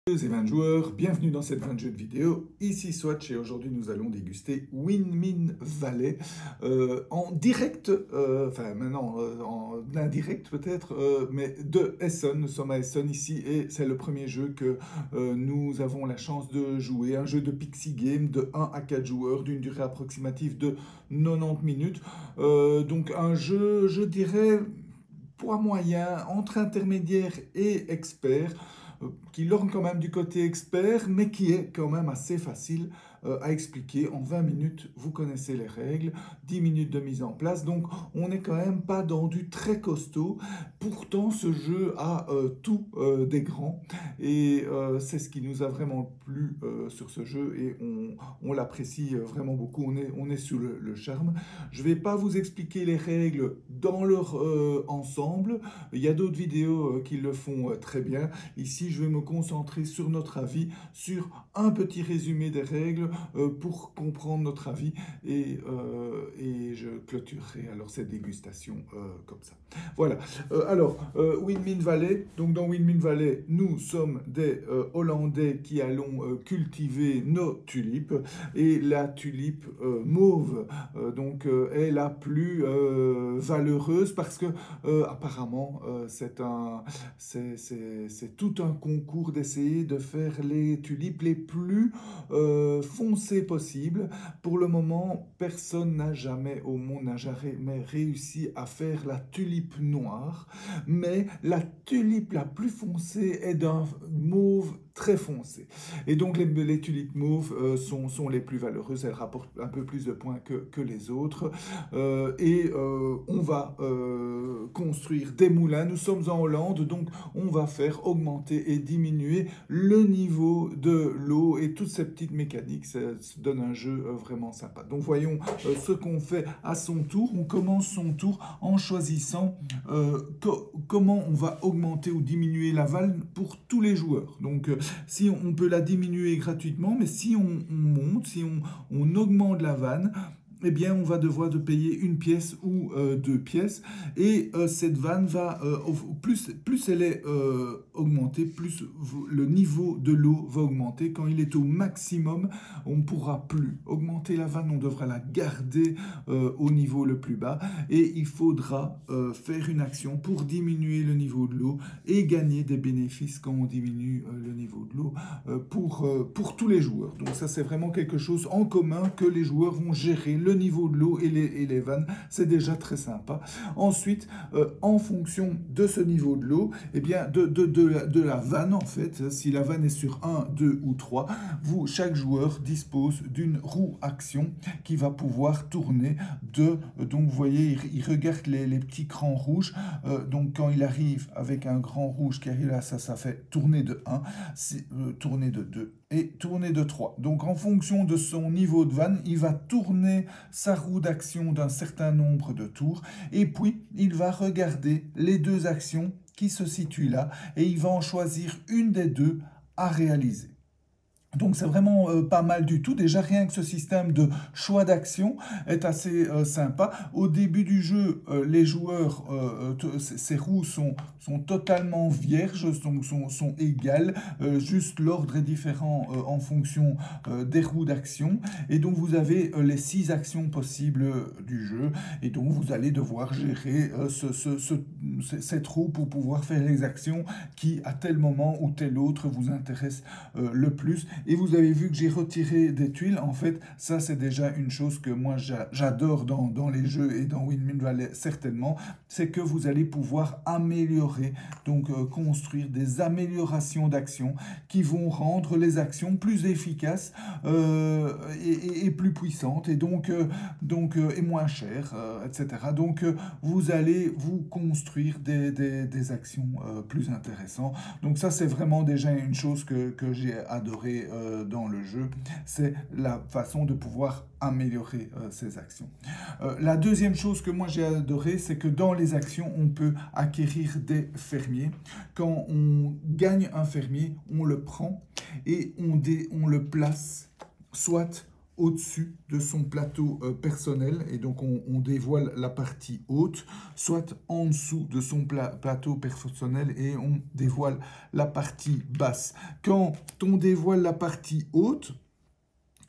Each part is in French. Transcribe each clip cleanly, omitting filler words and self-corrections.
Et 20 joueurs, bienvenue dans cette 20 jeux de vidéo, ici Swatch et aujourd'hui nous allons déguster Win Valley en direct, enfin maintenant en indirect peut-être, mais de Essen. Nous sommes à Essen ici et c'est le premier jeu que nous avons la chance de jouer, un jeu de Pixie Game de 1 à 4 joueurs d'une durée approximative de 90 minutes, donc un jeu je dirais poids moyen, entre intermédiaire et expert, qui lorgne quand même du côté expert, mais qui est quand même assez facile à expliquer. En 20 minutes, vous connaissez les règles, 10 minutes de mise en place, donc on n'est quand même pas dans du très costaud. Pourtant, ce jeu a tout des grands, et c'est ce qui nous a vraiment plu sur ce jeu, et on l'apprécie vraiment beaucoup, on est sous le charme. Je ne vais pas vous expliquer les règles dans leur ensemble, il y a d'autres vidéos qui le font très bien. Ici, je vais me concentrer sur notre avis, sur un petit résumé des règles pour comprendre notre avis et je clôturerai alors cette dégustation comme ça. Voilà, Win Valley, donc dans Win Valley, nous sommes des Hollandais qui allons cultiver nos tulipes et la tulipe mauve est la plus valeureuse parce que apparemment c'est tout un concours d'essayer de faire les tulipes les plus foncées possibles. Pour le moment, personne n'a jamais au monde n'a jamais réussi à faire la tulipe noire, mais la tulipe la plus foncée est d'un mauve très foncé. Et donc les tulipes mauves sont les plus valeureuses, elles rapportent un peu plus de points que les autres. On va construire des moulins. Nous sommes en Hollande, donc on va faire augmenter et diminuer le niveau de l'eau et toutes ces petites mécaniques. Ça donne un jeu vraiment sympa. Donc voyons ce qu'on fait à son tour. On commence son tour en choisissant comment on va augmenter ou diminuer la vanne pour tous les joueurs. Donc si on peut la diminuer gratuitement, mais si on monte, si on augmente la vanne, eh bien, on va devoir de payer une pièce ou deux pièces. Et cette vanne va, plus elle est augmentée, plus le niveau de l'eau va augmenter. Quand il est au maximum, on ne pourra plus augmenter la vanne, on devra la garder au niveau le plus bas. Et il faudra faire une action pour diminuer le niveau de l'eau et gagner des bénéfices quand on diminue le niveau de l'eau pour tous les joueurs. Donc ça, c'est vraiment quelque chose en commun que les joueurs vont gérer le niveau de l'eau et les vannes, c'est déjà très sympa. Ensuite, en fonction de ce niveau de l'eau, eh bien de la vanne en fait, si la vanne est sur 1, 2 ou 3, chaque joueur dispose d'une roue action qui va pouvoir tourner donc vous voyez, il regarde les petits crans rouges, donc quand il arrive avec un grand rouge qui arrive là, ça fait tourner de 1, tourner de 2 et tourner de 3. Donc en fonction de son niveau de vanne, il va tourner sa roue d'action d'un certain nombre de tours et puis il va regarder les deux actions qui se situent là et il va en choisir une des deux à réaliser. Donc c'est vraiment pas mal du tout. Déjà rien que ce système de choix d'action est assez sympa. Au début du jeu, les joueurs, ces roues sont totalement vierges, sont égales. Juste l'ordre est différent en fonction des roues d'action. Et donc vous avez les 6 actions possibles du jeu. Et donc vous allez devoir gérer cette roue pour pouvoir faire les actions qui à tel moment ou tel autre vous intéressent le plus. Et vous avez vu que j'ai retiré des tuiles. En fait, ça, c'est déjà une chose que moi, j'adore dans les jeux et dans Win Valley, certainement. C'est que vous allez pouvoir améliorer, donc construire des améliorations d'actions qui vont rendre les actions plus efficaces et plus puissantes et et moins chères, etc. Donc, vous allez vous construire des actions plus intéressantes. Donc ça, c'est vraiment déjà une chose que j'ai adoré dans le jeu, c'est la façon de pouvoir améliorer ces actions. La deuxième chose que moi j'ai adoré, c'est que dans les actions, on peut acquérir des fermiers. Quand on gagne un fermier, on le prend et on le place soit au-dessus de son plateau personnel, et donc on dévoile la partie haute, soit en dessous de son plateau personnel et on dévoile la partie basse. Quand on dévoile la partie haute,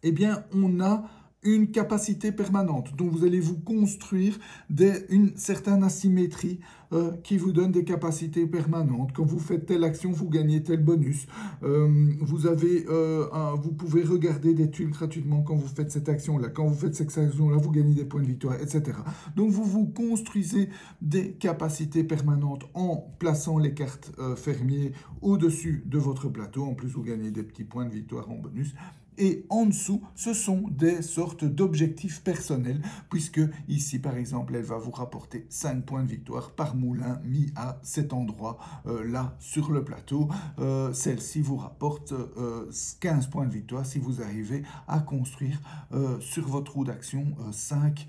eh bien, on a une capacité permanente. Donc, vous allez vous construire une certaine asymétrie qui vous donne des capacités permanentes. Quand vous faites telle action, vous gagnez tel bonus. Vous pouvez regarder des tuiles gratuitement quand vous faites cette action-là. Quand vous faites cette action-là, vous gagnez des points de victoire, etc. Donc, vous vous construisez des capacités permanentes en plaçant les cartes fermiers au-dessus de votre plateau. En plus, vous gagnez des petits points de victoire en bonus. Et en dessous, ce sont des sortes d'objectifs personnels, puisque ici, par exemple, elle va vous rapporter 5 points de victoire par moulin mis à cet endroit, là, sur le plateau. Celle-ci vous rapporte 15 points de victoire si vous arrivez à construire sur votre roue d'action 5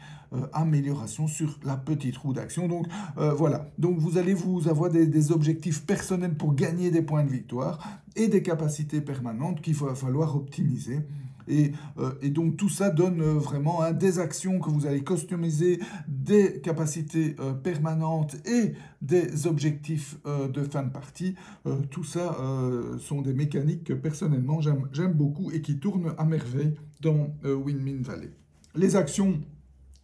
améliorations sur la petite roue d'action. Donc, voilà. Donc, vous allez vous avoir des objectifs personnels pour gagner des points de victoire et des capacités permanentes qu'il va falloir optimiser. Et donc tout ça donne vraiment des actions que vous allez customiser, des capacités permanentes et des objectifs de fin de partie. Tout ça sont des mécaniques que personnellement j'aime beaucoup et qui tournent à merveille dans Windmill Valley. Les actions,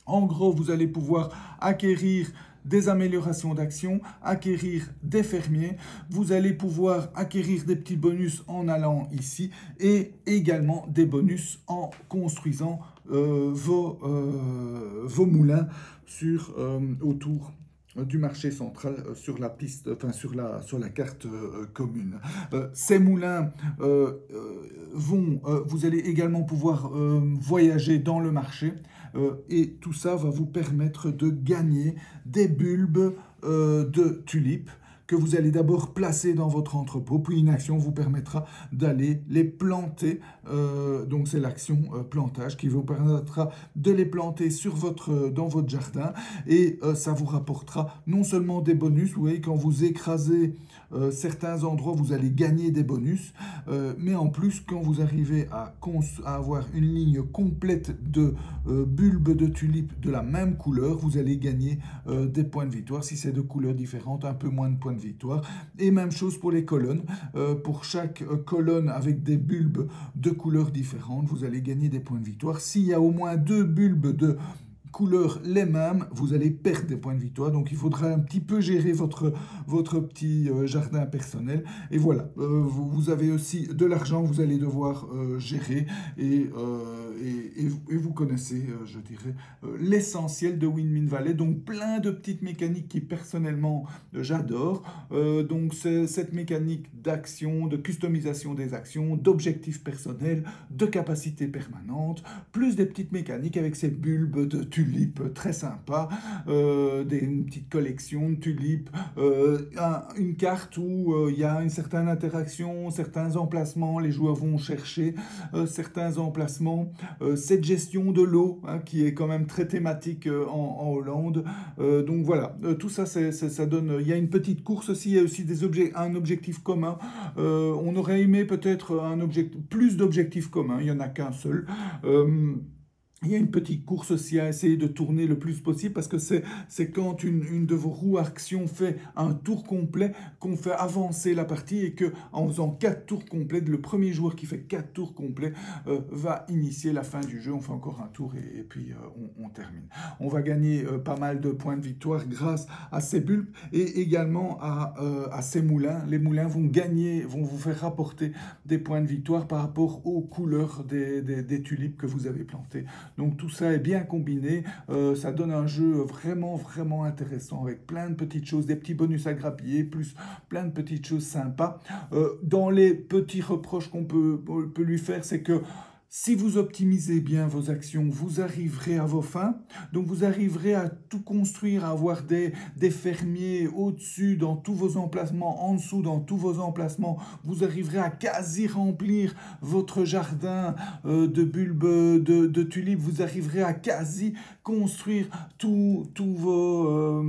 en gros, vous allez pouvoir acquérir des améliorations d'action, acquérir des fermiers, vous allez pouvoir acquérir des petits bonus en allant ici et également des bonus en construisant vos moulins autour du marché central sur la piste, enfin sur la carte commune. Ces moulins vous allez également pouvoir voyager dans le marché. Et tout ça va vous permettre de gagner des bulbes de tulipes que vous allez d'abord placer dans votre entrepôt, puis une action vous permettra d'aller les planter. Donc c'est l'action plantage qui vous permettra de les planter dans votre jardin et ça vous rapportera non seulement des bonus, vous voyez quand vous écrasez certains endroits vous allez gagner des bonus, mais en plus quand vous arrivez à avoir une ligne complète de bulbes de tulipes de la même couleur, vous allez gagner des points de victoire. Si c'est de couleurs différentes, un peu moins de points de victoire. Et même chose pour les colonnes. Pour chaque colonne avec des bulbes de couleurs différentes, vous allez gagner des points de victoire. S'il y a au moins 2 bulbes de couleurs les mêmes, vous allez perdre des points de victoire. Donc il faudra un petit peu gérer votre petit jardin personnel. Et voilà, vous avez aussi de l'argent, vous allez devoir gérer. Et vous connaissez, je dirais, l'essentiel de Windmill Valley. Donc plein de petites mécaniques qui personnellement j'adore. Donc c'est cette mécanique d'action, de customisation des actions, d'objectifs personnels, de capacités permanentes, plus des petites mécaniques avec ces bulbes de tulipes très sympa, une petite collection de tulipes, une carte où il y a une certaine interaction, certains emplacements, les joueurs vont chercher certains emplacements, cette gestion de l'eau hein, qui est quand même très thématique en Hollande. Donc voilà, tout ça, ça donne, il y a une petite course aussi, il y a aussi un objectif commun. On aurait aimé peut-être plus d'objectifs communs, il n'y en a qu'un seul. Il y a une petite course aussi à essayer de tourner le plus possible parce que c'est quand une de vos roues actions fait un tour complet qu'on fait avancer la partie et qu'en faisant 4 tours complets, le premier joueur qui fait 4 tours complets va initier la fin du jeu. On fait encore un tour et puis on termine. On va gagner pas mal de points de victoire grâce à ces bulbes et également à ces moulins. Les moulins vont vous faire rapporter des points de victoire par rapport aux couleurs des tulipes que vous avez plantées. Donc tout ça est bien combiné, ça donne un jeu vraiment, vraiment intéressant avec plein de petites choses, des petits bonus à grappiller, plus plein de petites choses sympas. Dans les petits reproches qu'on peut lui faire, c'est que si vous optimisez bien vos actions, vous arriverez à vos fins. Donc, vous arriverez à tout construire, à avoir des fermiers au-dessus dans tous vos emplacements, en dessous dans tous vos emplacements. Vous arriverez à quasi remplir votre jardin de bulbes de tulipes. Vous arriverez à quasi construire tous vos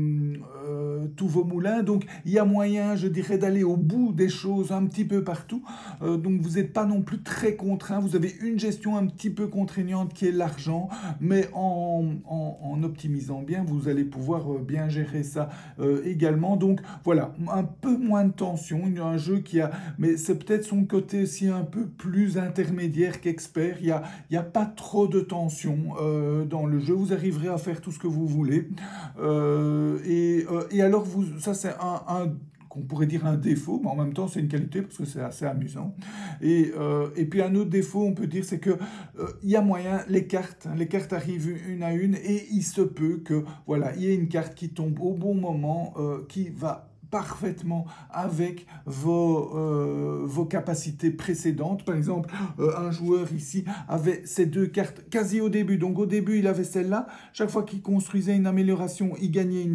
moulins. Donc il y a moyen, je dirais, d'aller au bout des choses un petit peu partout. Donc vous n'êtes pas non plus très contraint. Vous avez une gestion un petit peu contraignante qui est l'argent, mais en optimisant bien, vous allez pouvoir bien gérer ça également. Donc voilà, un peu moins de tension. Un jeu qui a, mais c'est peut-être son côté aussi un peu plus intermédiaire qu'expert. Il y a pas trop de tension dans le jeu. Vous arriverez à faire tout ce que vous voulez. Et alors, ça c'est qu'on pourrait dire un défaut, mais en même temps c'est une qualité parce que c'est assez amusant. Et puis un autre défaut, on peut dire, c'est que il y a moyen, les cartes arrivent une à une et il se peut que voilà, il y ait une carte qui tombe au bon moment, qui va parfaitement avec vos capacités précédentes. Par exemple, un joueur ici avait ces deux cartes quasi au début. Donc au début, il avait celle-là. Chaque fois qu'il construisait une amélioration, il gagnait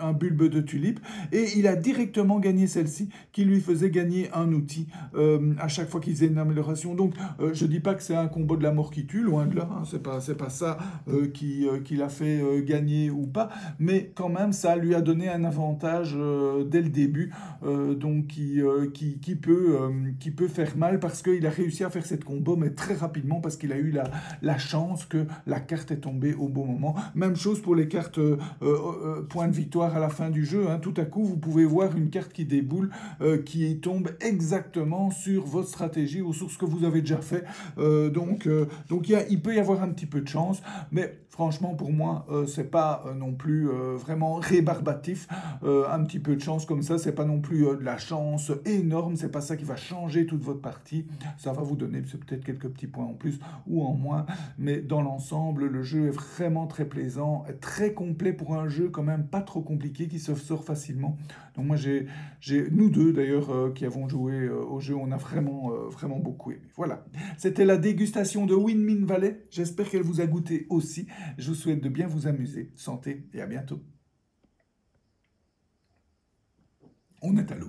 un bulbe de tulipe. Et il a directement gagné celle-ci, qui lui faisait gagner un outil à chaque fois qu'il faisait une amélioration. Donc je ne dis pas que c'est un combo de la mort qui tue, loin de là. Hein. C'est pas ça qui l'a fait gagner ou pas. Mais quand même, ça lui a donné un avantage dès le début, donc qui peut faire mal parce qu'il a réussi à faire cette combo, mais très rapidement parce qu'il a eu la chance que la carte est tombée au bon moment. Même chose pour les cartes points de victoire à la fin du jeu. Hein. Tout à coup, vous pouvez voir une carte qui déboule, qui tombe exactement sur votre stratégie ou sur ce que vous avez déjà fait. Donc il peut y avoir un petit peu de chance, mais franchement, pour moi, c'est pas non plus vraiment rébarbatif. Un petit peu de chance comme ça, c'est pas non plus de la chance énorme. C'est pas ça qui va changer toute votre partie. Ça va vous donner peut-être quelques petits points en plus ou en moins. Mais dans l'ensemble, le jeu est vraiment très plaisant, très complet pour un jeu quand même pas trop compliqué qui se sort facilement. Donc moi, nous deux d'ailleurs qui avons joué au jeu, on a vraiment beaucoup aimé. Voilà, c'était la dégustation de Windmine Valley. J'espère qu'elle vous a goûté aussi. Je vous souhaite de bien vous amuser. Santé et à bientôt. On est à l'eau.